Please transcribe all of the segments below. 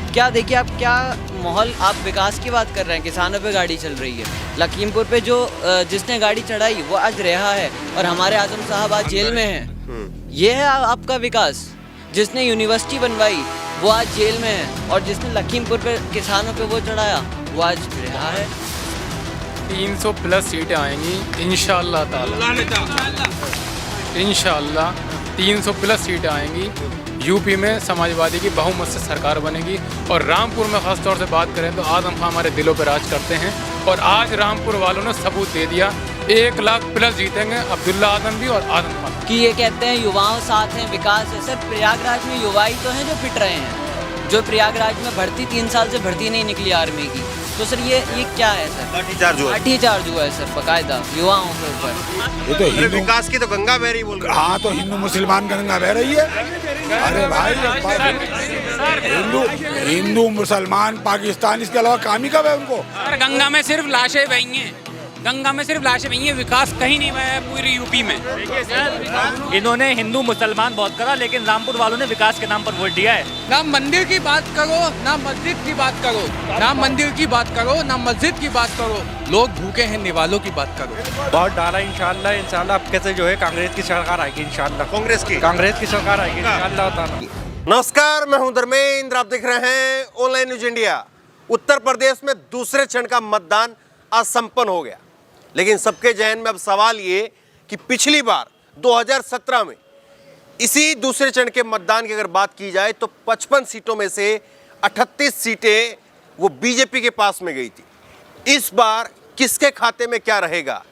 क्या देखिए आप क्या माहौल, आप विकास की बात कर रहे हैं, किसानों पे गाड़ी चल रही है। लखीमपुर पे जो जिसने गाड़ी चढ़ाई वो आज रिहा है और हमारे आजम साहब आज जेल में हैं। ये है आपका विकास। जिसने यूनिवर्सिटी बनवाई वो आज जेल में है और जिसने लखीमपुर पे किसानों पे वो चढ़ाया वो आज रिहा है। 300 प्लस सीटें आएंगी इंशाअल्लाह ताला, इंशाअल्लाह 300 प्लस सीटें आएंगी। यूपी में समाजवादी की बहुमत से सरकार बनेगी और रामपुर में ख़ास तौर से बात करें तो आजम खान हमारे दिलों पर राज करते हैं और आज रामपुर वालों ने सबूत दे दिया। 1 लाख प्लस जीतेंगे अब्दुल्ला आजम भी और आजम खान। कि ये कहते हैं युवाओं साथ हैं, विकास है। सर प्रयागराज में युवा ही तो हैं जो पिट रहे हैं। जो प्रयागराज में भर्ती 3 साल से भर्ती नहीं निकली आर्मी की, तो सर ये क्या है सर? लाठीचार्ज हुआ है सर बकायदा युवाओं के ऊपर। ये तो हिंदू विकास की तो गंगा बह रही बोल रहे हैं। हाँ, तो हिंदू मुसलमान गंगा बह रही है। अरे भाई, हिंदू मुसलमान पाकिस्तान, इसके अलावा काम ही कब है उनको? गंगा में सिर्फ लाशें बही हैं, गंगा में सिर्फ लाशें बही हैं, विकास कहीं नहीं हुआ है पूरी यूपी में। इन्होंने हिंदू मुसलमान बहुत करा, लेकिन रामपुर वालों ने विकास के नाम पर वोट दिया है। ना मंदिर की बात करो, ना मस्जिद की बात करो, ना मंदिर की बात करो, ना मस्जिद की बात करो। लोग भूखे हैं, निवालों की बात करो। बहुत डाला इंशाल्लाह अब कैसे जो है कांग्रेस की सरकार आएगी इंशाल्लाह। कांग्रेस की सरकार आएगी इंशाल्लाह ताला। नमस्कार, मैं हूं धर्मेंद्र, आप देख रहे हैं online news India. Uttar Pradesh में दूसरे चरण का मतदान आज संपन्न हो गया, लेकिन सबके जहन में अब सवाल ये कि पिछली बार 2017 में इसी दूसरे चरण के मतदान की अगर बात की जाए तो 55 सीटों में से 38 सीटें वो बीजेपी के पास में गई थी। इस बार किसके खाते में क्या रहेगा,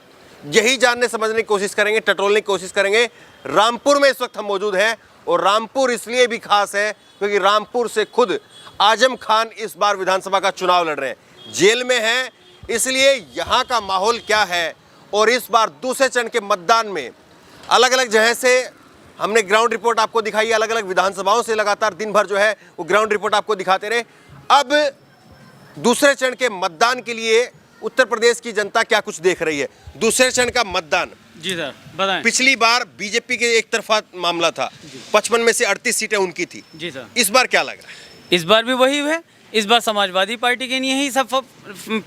यही जानने समझने की कोशिश करेंगे, टटोलने की कोशिश करेंगे। रामपुर में इस वक्त हम मौजूद हैं और रामपुर इसलिए भी खास है क्योंकि रामपुर से खुद आजम खान इस बार विधानसभा का चुनाव लड़ रहे हैं, जेल में हैं। इसलिए यहाँ का माहौल क्या है और इस बार दूसरे चरण के मतदान में अलग अलग जगह से हमने ग्राउंड रिपोर्ट आपको दिखाई, अलग अलग विधानसभाओं से लगातार दिन भर जो है वो ग्राउंड रिपोर्ट आपको दिखाते रहे। अब दूसरे चरण के मतदान के लिए उत्तर प्रदेश की जनता क्या कुछ देख रही है। दूसरे चरण का मतदान, जी सर बताएं। पिछली बार बीजेपी के एक तरफा मामला था, 55 में से 38 सीटें उनकी थी। जी सर, इस बार क्या लग रहा है? इस बार भी वही है, इस बार समाजवादी पार्टी के लिए ही सब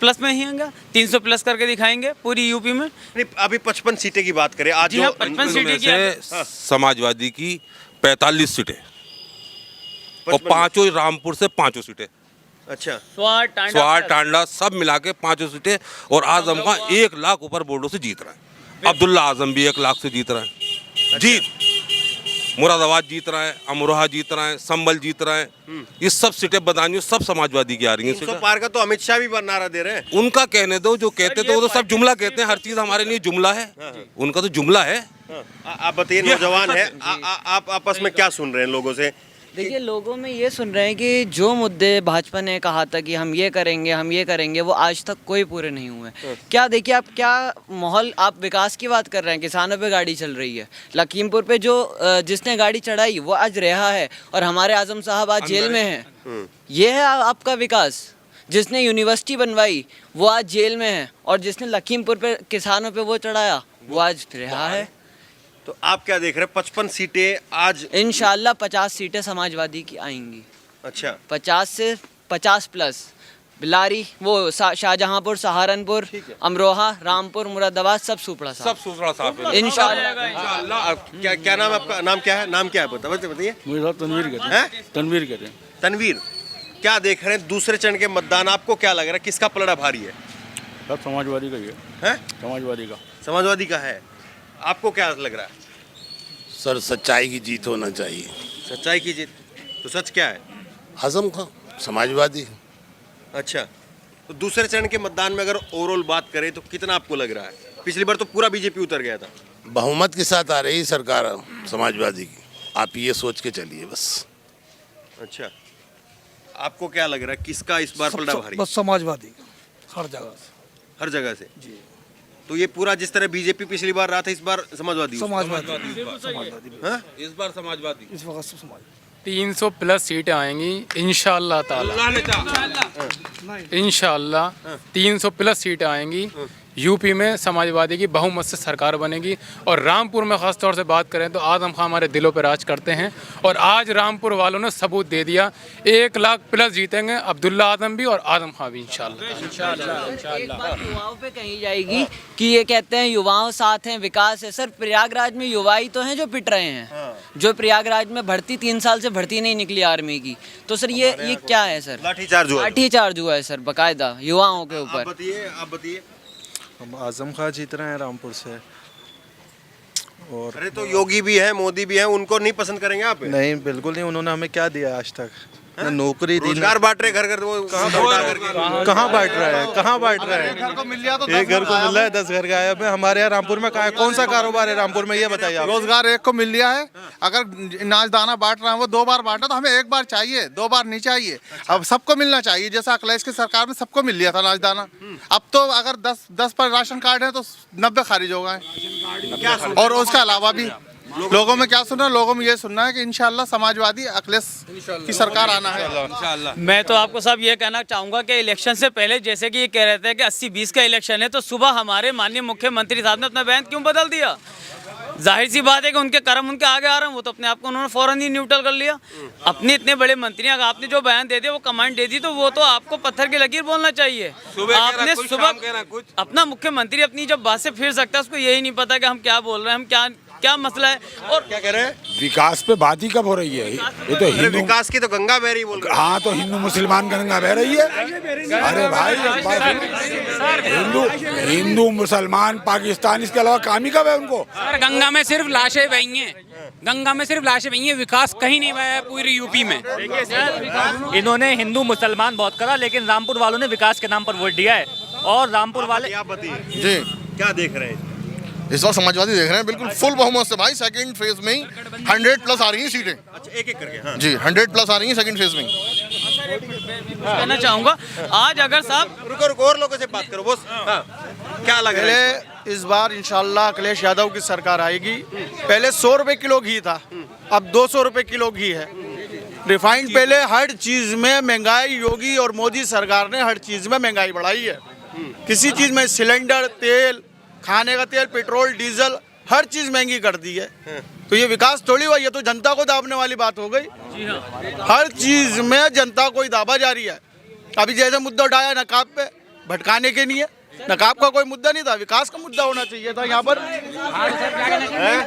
प्लस में ही होंगे, 300 प्लस करके दिखाएंगे पूरी यूपी में। नहीं, अभी 55 सीटें की बात करें आज, जी हाँ, 55 सीटें की समाजवादी की 45 सीटें और पांचों रामपुर से 5 सीटें। अच्छा, स्वार टांडा सब मिला के 5 सीटें और आजम खान 1 लाख ऊपर बोर्डों से जीत रहा है। अब्दुल्ला आजम भी 1 लाख से जीत रहा है। जीत मुरादाबाद जीत रहा है, अमरोहा जीत रहा है, संभल जीत रहा है। ये सब सीटें बदायूं सब समाजवादी की आ रही हैं। 300 पार का तो अमित शाह भी नारा दे रहे हैं। उनका कहने दो, जो कहते थे वो तो सब जुमला कहते हैं। हर चीज हमारे लिए जुमला है, उनका तो जुमला है। आप बताइए, नौजवान है, आप आपस में क्या सुन रहे हैं लोगों से? देखिए लोगों में ये सुन रहे हैं कि जो मुद्दे भाजपा ने कहा था कि हम ये करेंगे वो आज तक कोई पूरे नहीं हुए। क्या देखिए आप क्या माहौल, आप विकास की बात कर रहे हैं, किसानों पे गाड़ी चल रही है। लखीमपुर पे जो जिसने गाड़ी चढ़ाई वो आज रिहा है और हमारे आजम साहब आज जेल में हैं। ये है आपका विकास। जिसने यूनिवर्सिटी बनवाई वो आज जेल में है और जिसने लखीमपुर पे किसानों पे वो चढ़ाया वो आज रिहा है। तो आप क्या देख रहे हैं? 55 सीटें आज इंशाल्लाह 50 सीटें समाजवादी की आएंगी। अच्छा, 50 से 50 प्लस। बिलारी, वो शाहजहांपुर, सहारनपुर, अमरोहा, रामपुर, मुरादाबाद सब सुपड़ा साफ, सब सूसड़ा साफ है इंशाल्लाह। क्या नाम आपका? नाम क्या है? नाम क्या है बताइए। मुझे तनवीर कहते हैं। तनवीर, क्या देख रहे हैं दूसरे चरण के मतदान? आपको क्या लग रहा है किसका पलड़ा भारी है? सब समाजवादी का ही है। समाजवादी का है। आपको क्या लग रहा है? सर सच्चाई की जीत होना चाहिए। सच्चाई की जीत, तो सच क्या है? आजम खान समाजवादी। अच्छा, तो दूसरे चरण के मतदान में अगर ओवरऑल बात करें तो कितना आपको लग रहा है? पिछली बार तो पूरा बीजेपी उतर गया था। बहुमत के साथ आ रही सरकार समाजवादी की, आप ये सोच के चलिए बस। अच्छा, आपको क्या लग रहा है किसका इस बार पलड़ा भारी? बस समाजवादी हर जगह से जी। तो ये पूरा जिस तरह बीजेपी पिछली बार रहा था, इस बार समाजवादी इस बार समाजवादी। इस वक्त समाज 300 प्लस सीटें आएंगी इंशाअल्लाह ताला, इंशाअल्लाह 300 प्लस सीटें आएंगी। यूपी में समाजवादी की बहुमत से सरकार बनेगी। और रामपुर में ख़ास तौर से बात करें तो आज़म खान हमारे दिलों पर राज करते हैं और आज रामपुर वालों ने सबूत दे दिया। 1 लाख प्लस जीतेंगे, अब्दुल्ला आजम भी और आज़म खान भी इंशाल्लाह। एक बात युवाओं पे कही जाएगी कि ये कहते हैं युवाओं साथ हैं, विकास है। सर प्रयागराज में युवा ही तो हैं जो पिट रहे हैं। जो प्रयागराज में भर्ती 3 साल से भर्ती नहीं निकली आर्मी की, तो सर ये क्या है सर? लाठीचार्ज हुआ है सर बकायदा युवाओं के ऊपर। आप बताइए। हम आजम खान जीत रहे हैं रामपुर से। और अरे तो योगी भी है, मोदी भी है, उनको नहीं पसंद करेंगे आप? नहीं, बिल्कुल नहीं। उन्होंने हमें क्या दिया आज तक? ना नौकरी दी, रोजगार बांट रहे, घर घर वो कहाँ बांट रहा है? कहाँ बांट रहा है? एक घर को मिल रहा है, 10 घर गायब है। हमारे यहाँ रामपुर में कौन सा कारोबार है रामपुर में, ये बताइए आप। रोजगार एक को मिल लिया है। अगर अनाज दाना बांट रहा है वो 2 बार बांटा, तो हमें 1 बार चाहिए, 2 बार नहीं चाहिए। अब सबको मिलना चाहिए, जैसा अखिलेश की सरकार में सबको मिल लिया था अनाज दाना। अब तो अगर 10 पर राशन कार्ड है तो 90 खारिज हो गए। और उसके अलावा भी लोगों में क्या सुनना, लोगों में ये सुनना है कि इंशाल्लाह समाजवादी अखिलेश की सरकार आना है। मैं तो आपको साहब ये कहना चाहूँगा कि इलेक्शन से पहले, जैसे कि ये कह रहे थे कि 80-20 का इलेक्शन है, तो सुबह हमारे माननीय मुख्यमंत्री साहब ने अपना बयान क्यों बदल दिया? जाहिर सी बात है कि उनके कर्म उनके आगे आ रहे हैं, वो तो अपने आप को उन्होंने फौरन ही न्यूट्रल कर लिया। अपने इतने बड़े मंत्री, अगर आपने जो बयान दे दिया, वो कमांड दे दी, तो वो तो आपको पत्थर की लकीर बोलना चाहिए। आपने सुबह अपना मुख्यमंत्री अपनी जब बात से फिर सकता है, उसको यही नहीं पता कि हम क्या बोल रहे हैं, हम क्या मसला है और क्या कह रहे हैं? विकास पे बात ही कब हो रही है? ये तो हिंदू, विकास की तो गंगा बह रही बोल रहे हैं। हाँ, तो हिंदू मुसलमान गंगा बह रही है। अरे भाई, हिंदू मुसलमान पाकिस्तान, इसके अलावा काम ही कब है उनको? सर गंगा में सिर्फ लाशें बही हैं, गंगा में सिर्फ लाशें बही हैं, विकास कहीं नहीं हुआ है पूरी यूपी में। इन्होंने हिंदू मुसलमान बहुत करा, लेकिन रामपुर वालों ने विकास के नाम पर वोट दिया है। और रामपुर वाले जी क्या देख रहे हैं? इस बार समाजवादी देख रहे हैं बिल्कुल फुल बहुमत से भाई। सेकंड फेज में ही 100+ आ रही हैं सीटें। अच्छा, एक करके। हाँ। जी 100+ आ रही हैं सेकंड फेज में। कहना चाहूँगा आज अगर साहब रुको और लोगों से बात करो बॉस। हाँ। क्या लग रहा है? इस बार इंशाल्लाह अखिलेश यादव की सरकार आएगी। पहले 100 रुपए किलो घी था, अब 200 रुपए किलो घी है। रिफाइंड पहले हर चीज में महंगाई, योगी और मोदी सरकार ने हर चीज में महंगाई बढ़ाई है। किसी चीज में सिलेंडर, तेल, खाने का तेल, पेट्रोल, डीजल, हर चीज महंगी कर दी है। तो ये विकास थोड़ी हुआ, ये तो जनता को दाबने वाली बात हो गई। हर चीज में जनता को ही दाबा जा रही है। अभी जैसे मुद्दा उठाया नकाब पे, भटकाने के लिए, नकाब का कोई मुद्दा नहीं था, विकास का मुद्दा होना चाहिए था यहाँ पर।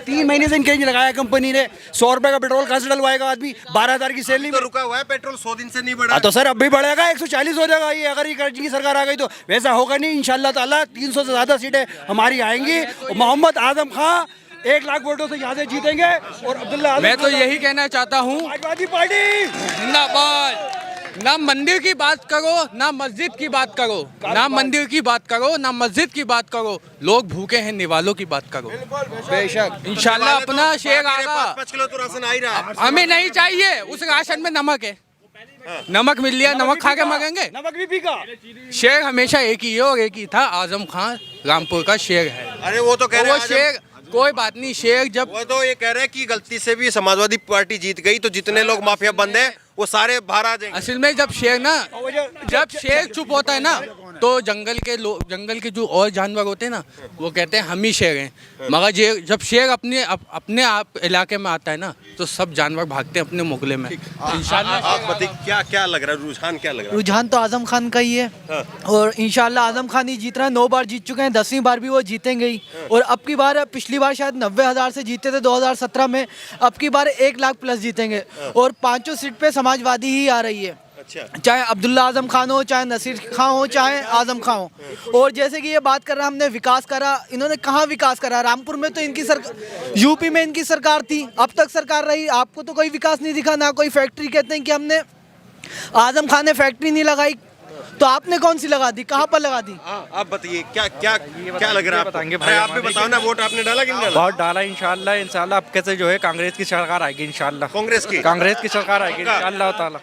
3 महीने से इनकेज लगाया कंपनी ने। 100 रुपए का पेट्रोल कहाँ से डलवाएगा आदमी? 12,000 की सैलरी तो रुका हुआ है पेट्रोल, 100 दिन से नहीं बढ़ा। तो सर अब भी बढ़ेगा, 140 हो जाएगा ये, अगर ये कर्ज की सरकार आ गई तो। वैसा होगा नहीं इंशाल्लाह ताला। 300 से ज्यादा सीटें हमारी आएंगी। मोहम्मद आजम खान 1 लाख वोटों से यहाँ से जीतेंगे। और अब्दुल्ला, मैं तो यही कहना चाहता हूँ, समाजवादी पार्टी जिंदाबाद। ना मंदिर की बात करो, ना मस्जिद की बात करो, ना मंदिर की बात करो, ना मस्जिद की बात करो। लोग भूखे हैं, निवालों की बात करो। बेशक इंशाल्लाह अपना शेर आएगा। 5 किलो तो राशन आ ही रहा है। हमें नहीं चाहिए, उस राशन में नमक है। नमक मिल लिया, नमक खा के मरेंगे। नमक भी पीका। शेर हमेशा एक ही है और एक ही था, आजम खान रामपुर का शेर है। अरे वो तो कह रहे वो हैं शेर, कोई बात नहीं, शेर जब वो तो ये कह रहे हैं कि गलती से भी समाजवादी पार्टी जीत गई तो जितने लोग माफिया बंद हैं वो सारे बाहर आ जाएंगे। असल में जब शेर चुप होता है ना, तो जंगल के जो और जानवर होते हैं ना, वो कहते हैं हम ही शेर हैं। मगर जब शेर अपने आप इलाके में आता है ना, तो सब जानवर भागते हैं अपने मुगले में। इंशाल्लाह। आप बताइए क्या लग रहा है, रुझान क्या लग रहा है? रुझान तो आजम खान का ही है। और इंशाल्लाह आजम खान ही जीत रहा है। 9 बार जीत चुके हैं, 10वीं बार भी वो जीतेंगे ही। और अब की बार, पिछली बार शायद 90,000 से जीते थे 2017 में, अब की बार 1 लाख प्लस जीतेंगे। और 5 सीट पे समाजवादी ही आ रही है। अच्छा। चाहे अब्दुल्ला आजम खान हो, चाहे नसीर खान हो, चाहे आजम खान हो। और जैसे कि ये बात कर रहा, हमने विकास करा, इन्होंने कहाँ विकास करा? रामपुर में तो इनकी सरकार, यूपी में इनकी सरकार थी, अब तक सरकार रही, आपको तो कोई विकास नहीं दिखा, ना कोई फैक्ट्री। कहते हैं कि हमने, आजम खान ने फैक्ट्री नहीं लगाई, तो आपने कौन सी लगा दी? कहाँ पर लगा दी? आप बताइए क्या लग रहा है? बताएंगे भाई, आप भी बताओ ना, वोट आपने डाला कि नहीं डाला? वोट डाला इंशाल्लाह। अब कैसे जो है कांग्रेस की सरकार आएगी इंशाल्लाह। कांग्रेस की सरकार आएगी इंशाल्लाह ताला।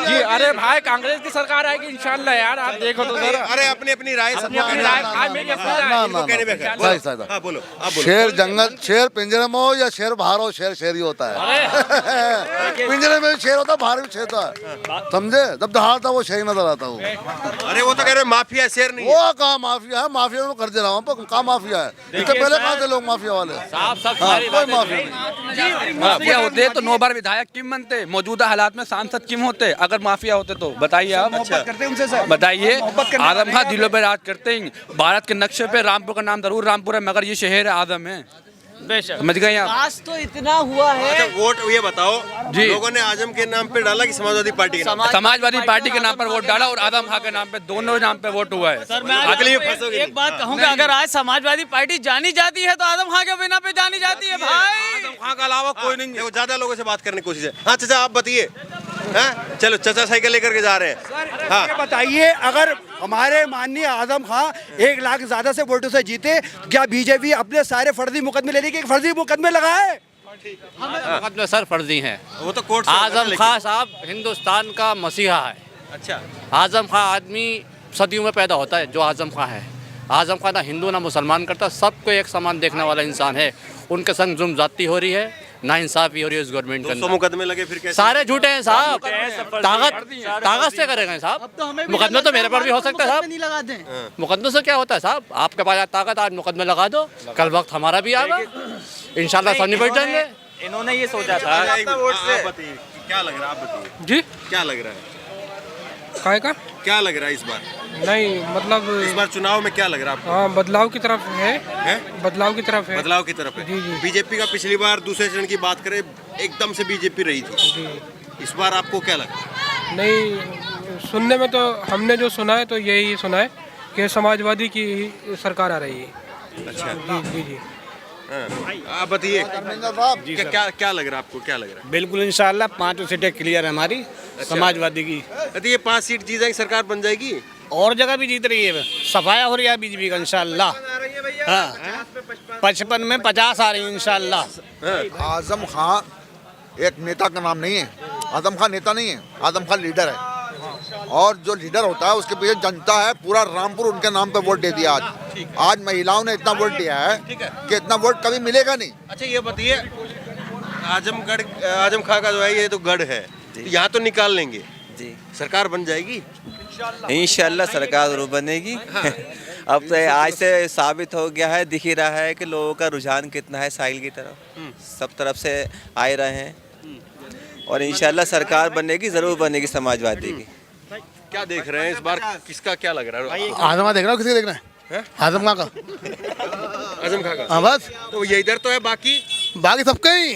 जी अरे भाई कांग्रेस की सरकार आएगी इंशाल्लाह यार, आप देखो तो जरा। अरे अपनी अपनी राय अपनी राय मेरी अपनी राय। इनको कहने में क्या? सही सही हाँ बोलो, आप बोलो। शेर जंगल, शेर पिंजरे में हो या शेर बाहर हो, शेर शेर ही होता है। पिंजरे में भी शेर होता है, बाहर भी शेर होता है, समझे? जब दहाड़ता वो शेर नजर आता वो। अरे वो तो कह रहे माफिया शेर नहीं है। वो कहाँ माफिया है? माफिया में कर दे रहा हूँ, कहाँ माफिया है? इससे पहले कहाँ थे लोग माफिया वाले? हाँ, कोई माफिया नहीं। माफिया होते तो 9 बार विधायक क्यों बनते? मौजूदा हालात में सांसद क्यों होते अगर माफिया होते तो? बताइए आप। बताइए, आजम खां दिलों पे राज करते हैं। भारत के नक्शे पे रामपुर का नाम जरूर रामपुर है, मगर ये शहर है आजम है। समझ गए आप? विकास तो इतना हुआ है। अच्छा वोट ये बताओ जी। लोगों ने आजम के नाम पे डाला कि समाजवादी पार्टी के नाम? समाजवादी पार्टी के नाम पर वोट डाला और आजम खां के नाम पे, दोनों नाम पे वोट हुआ है। सर मैं अगली एक बात कहूँगा, अगर आज समाजवादी पार्टी जानी जाती है तो आजम खां के बिना पे जानी जाती है भाई। आजम खां के अलावा कोई नहीं है। ज्यादा लोगों से बात करने की कोशिश है। हाँ चाचा आप बताइए। हाँ चलो चाचा साइकिल लेकर के जा रहे हैं। हाँ ये बताइए, अगर हमारे माननीय आजम खां 1 लाख ज्यादा से वोटों से जीते, क्या बीजेपी अपने सारे फर्जी मुकदमे लेने के फर्जी मुकदमे लगाए? मुकदमे सर फर्जी हैं। वो तो कोर्ट से आजम खां साहब हिंदुस्तान का मसीहा है। अच्छा आजम खां आदमी सदियों में पैदा होता है जो आजम खां है। आजम खां ना हिंदू ना मुसलमान करता, सबको एक समान देखने वाला इंसान है। उनके संग जुल्म ज्यादती हो रही है, ना इंसाफी हो रही है इस गवर्नमेंट के 200 अंदर। मुकदमे लगे फिर कैसे? सारे झूठे हैं साहब, ताकत से करेंगे साहब। मुकदमे तो मेरे पर भी हो सकता है साहब, नहीं लगाते हैं। मुकदमे से क्या होता है साहब? आपके पास ताकत, आज मुकदमे लगा दो, कल वक्त हमारा भी आएगा, इंशाल्लाह सब निपट जाएंगे। इन्होंने ये सोचा था। आप बताइए क्या लग रहा है? आप बताइए जी क्या लग रहा है? काय का क्या लग रहा है इस बार? नहीं मतलब इस बार चुनाव में क्या लग रहा है आपको? हाँ बदलाव की तरफ है, हैं? बदलाव की तरफ है। बदलाव की तरफ है। जी, जी। बीजेपी का पिछली बार दूसरे चरण की बात करें एकदम से बीजेपी रही थी, इस बार आपको क्या लगा? नहीं, सुनने में तो हमने जो सुना है तो यही सुना है कि समाजवादी की सरकार आ रही है। अच्छा जी जी। आप बताइए क्या क्या लग रहा है आपको? क्या लग रहा है? बिल्कुल इंशाल्लाह 5 सीटें क्लियर है हमारी समाजवादी की। तो ये 5 सीट जीत जाएगी, सरकार बन जाएगी। और जगह भी जीत रही है, सफाया हो रही है बीजेपी का इंशाल्लाह। हाँ 55 में 50 आ रही है इंशाल्लाह। आजम खां एक नेता का नाम नहीं है। आजम खां नेता नहीं है, आजम खां लीडर है। और जो लीडर होता है उसके पीछे जनता है, पूरा रामपुर उनके नाम पे वोट दे दिया। आज महिलाओं ने इतना वोट दिया है कि इतना वोट कभी मिलेगा नहीं। अच्छा ये बताइए, आजम खां का जो है ये तो गढ़ है, यहाँ तो निकाल लेंगे जी, सरकार बन जाएगी इंशाल्लाह सरकार जरूर बनेगी। अब तो आज से साबित हो गया है, दिख ही रहा है कि लोगों का रुझान कितना है साहिल की तरफ, सब तरफ से आए रहे हैं और इंशाल्लाह सरकार बनेगी, जरूर बनेगी समाजवादी की। क्या देख रहे हैं इस बार? किसका क्या लग रहा है? आजम खां देख रहा हूँ, किसी देख रहा है? आजम खां का। आजम खां का। हाँ बस, तो ये इधर तो है, बाकी बाकी सबका ही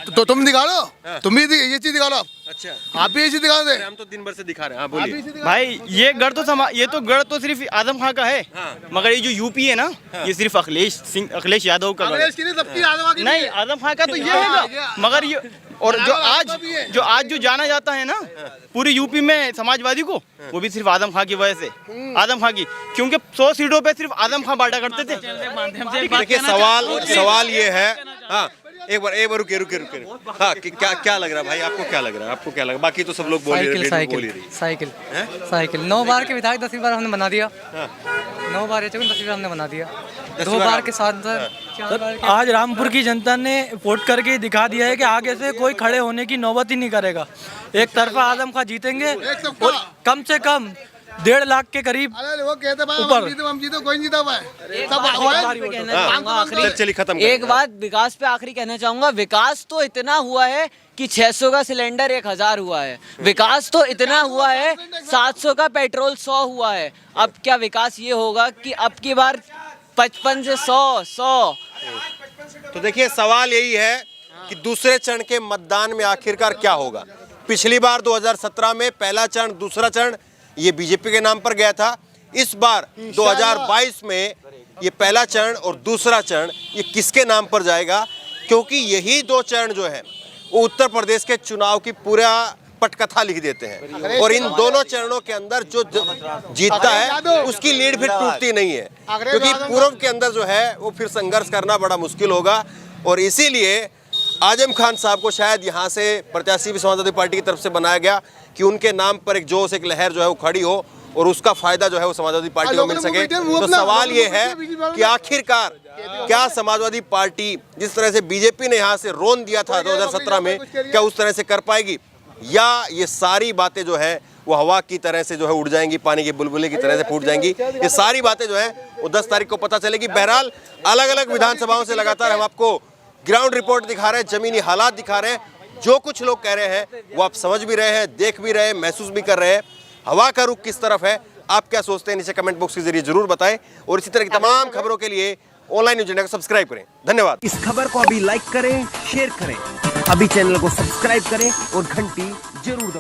तो तुम दिखाओ, तुम भी ये चीज दिखाओ। अच्छा आप भी ये चीज दिखा दे। हम तो दिन भर से दिखा रहे हैं। हाँ बोलिए भाई ये गढ़ तो गढ़ तो सिर्फ आजम खां का है। मगर ये जो यूपी है ना, ये सिर्फ अखिलेश यादव का गढ़ है। नहीं आजम खां का तो ये है, मगर ये और जो आज जो जाना जाता है ना पूरी यूपी में समाजवादी को, वो भी सिर्फ आजम खां की वजह से। आजम खां की, क्योंकि 100 सीटों पे सिर्फ आजम खां बांटा करते थे। देखिए सवाल ये है। हाँ एक बार रुके। हाँ क्या लग रहा है भाई? आपको क्या लग रहा है? आपको क्या लगा? बाकी तो सब लोग बोल ही रहे। साइकिल 9 बार के विधायक 10वीं बार हमने बना दिया। 9 बार 10वीं बार हमने बना दिया। 2 बार के साथ आज रामपुर की जनता ने वोट करके दिखा दिया है कि आगे से कोई खड़े होने की नौबत ही नहीं करेगा। एक तरफा आजम खां जीतेंगे और कम से कम 1.5 लाख के करीब ऊपर। चलिए खत्म। एक बात विकास पे आखिरी कहना चाहूंगा, विकास तो इतना हुआ है कि 600 का सिलेंडर 1000 हुआ है। विकास तो इतना हुआ है 700 का पेट्रोल 100 हुआ है। अब क्या विकास ये होगा कि अब की बार 55 से 100। तो देखिए सवाल यही है कि दूसरे चरण के मतदान में आखिरकार क्या होगा। पिछली बार 2017 में पहला चरण दूसरा चरण ये बीजेपी के नाम पर गया था। इस बार 2022 में ये पहला चरण और दूसरा चरण ये किसके नाम पर जाएगा? क्योंकि यही 2 चरण जो है वो उत्तर प्रदेश के चुनाव की पूरा पटकथा लिख देते हैं। और इन दोनों चरणों के अंदर जो जीतता है उसकी लीड फिर टूटती नहीं है, क्योंकि पूर्व के अंदर जो है वो फिर संघर्ष करना बड़ा मुश्किल होगा। और इसीलिए आजम खान साहब को शायद यहाँ से प्रत्याशी भी समाजवादी पार्टी की तरफ से बनाया गया कि उनके नाम पर एक जोश, एक लहर जो है वो खड़ी हो और उसका फायदा जो है वो समाजवादी पार्टी को मिल सके। तो सवाल ये है कि आखिरकार क्या समाजवादी पार्टी जिस तरह से बीजेपी ने यहाँ से रोन दिया था 2017 में, क्या उस तरह से कर पाएगी, या ये सारी बातें जो है वो हवा की तरह से जो है उड़ जाएंगी, पानी की बुलबुले की तरह से फूट जाएंगी। ये सारी बातें जो है वो 10 तारीख को पता चलेगी। बहरहाल अलग अलग विधानसभाओं से लगातार हम आपको ग्राउंड रिपोर्ट दिखा रहे हैं, जमीनी हालात दिखा रहे हैं। जो कुछ लोग कह रहे हैं वो आप समझ भी रहे हैं, देख भी रहे हैं, महसूस भी कर रहे हैं। हवा का रुख किस तरफ है, आप क्या सोचते हैं, नीचे कमेंट बॉक्स के जरिए जरूर बताएं। और इसी तरह की तमाम खबरों के लिए ऑनलाइन न्यूज़ इंडिया को सब्सक्राइब करें। धन्यवाद। इस खबर को अभी लाइक करें, शेयर करें, अभी चैनल को सब्सक्राइब करें और घंटी जरूर दबाएं।